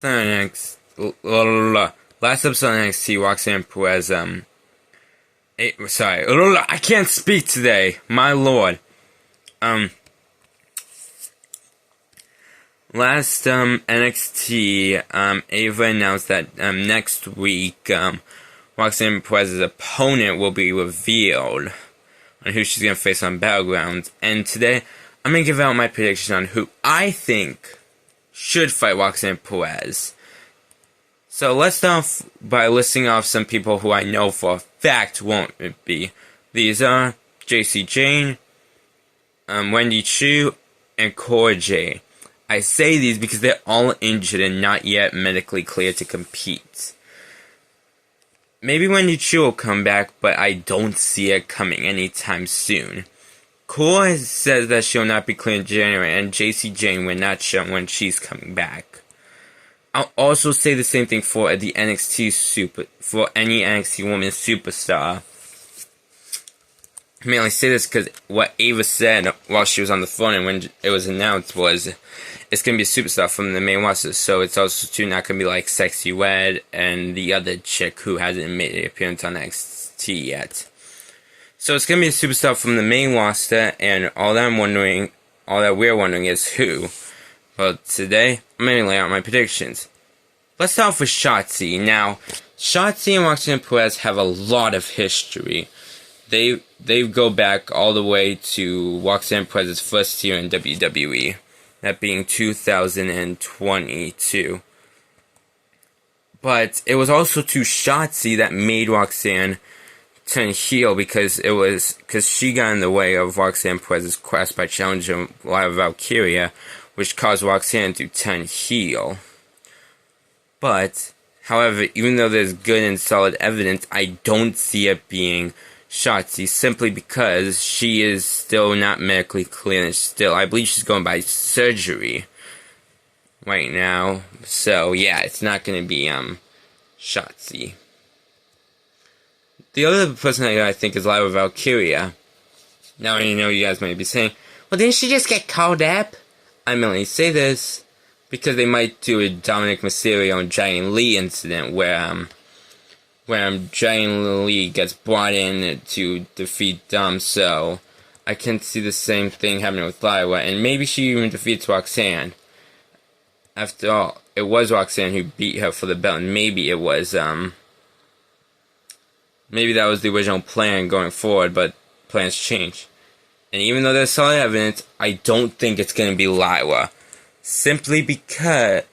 Last episode of NXT, Roxanne Perez, I can't speak today, my lord. Last, NXT, Ava announced that, next week, Roxanne Perez's opponent will be revealed on who she's gonna face on Battlegrounds, and today, I'm gonna give out my prediction on who I think should fight Roxanne Perez. So let's start off by listing off some people who I know for a fact won't be. These are JC Jane, Wendy Chu, and Cora J. I say these because they're all injured and not yet medically cleared to compete. Maybe Wendy Chu will come back, but I don't see it coming anytime soon. Cora says that she'll not be cleared in January, and JC Jane will not show when she's coming back. I'll also say the same thing for the any NXT women's superstar. I mainly say this because what Ava said while she was on the phone and when it was announced was it's going to be a superstar from the main roster, so it's also not going to be like Sexy Red and the other chick who hasn't made an appearance on NXT yet. So it's going to be a superstar from the main roster, and all that we're wondering is who. But today, I'm going to lay out my predictions. Let's start off with Shotzi. Now, Shotzi and Roxanne Perez have a lot of history. They go back all the way to Roxanne Perez's first year in WWE, that being 2022. But it was also to Shotzi that made Roxanne turn heel because she got in the way of Roxanne Perez's quest by challenging Lyra Valkyria, which caused Roxanne to turn heel. But, however, even though there's good and solid evidence, I don't see it being Shotzi simply because she is still not medically clear, and I believe she's going by surgery right now. So, yeah, it's not going to be, Shotzi. The other person I think is Lyra Valkyria. Now I know you guys might be saying, well, didn't she just get called up? I mainly say this because they might do a Dominic Mysterio and Giant Lee incident where Giant Lee gets brought in to defeat Dom, so I can see the same thing happening with Lyra, and maybe she even defeats Roxanne. After all, it was Roxanne who beat her for the belt, and maybe it was, maybe that was the original plan going forward, but plans change. And even though there's solid evidence, I don't think it's going to be Lyra. Simply because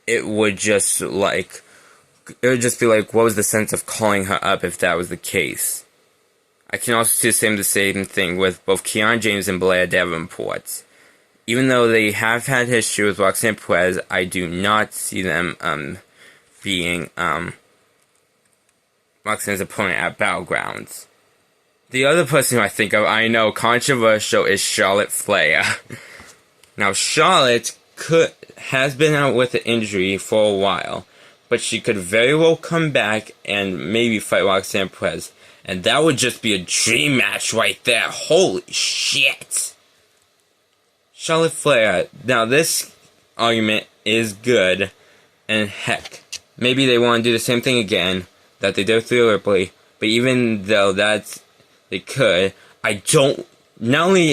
it would just be like, what was the sense of calling her up if that was the case? I can also see the same thing with both Kiana James and Blair Davenport. Even though they have had history with Roxanne Perez, I do not see them being Roxanne's opponent at Battlegrounds. The other person who I know controversial is Charlotte Flair. Now, Charlotte has been out with an injury for a while, but she could very well come back and maybe fight Roxanne Perez, and that would just be a dream match right there. Holy shit! Charlotte Flair. Now, this argument is good, and heck, maybe they want to do the same thing again that they did with Rhea Ripley, but even though they could, not only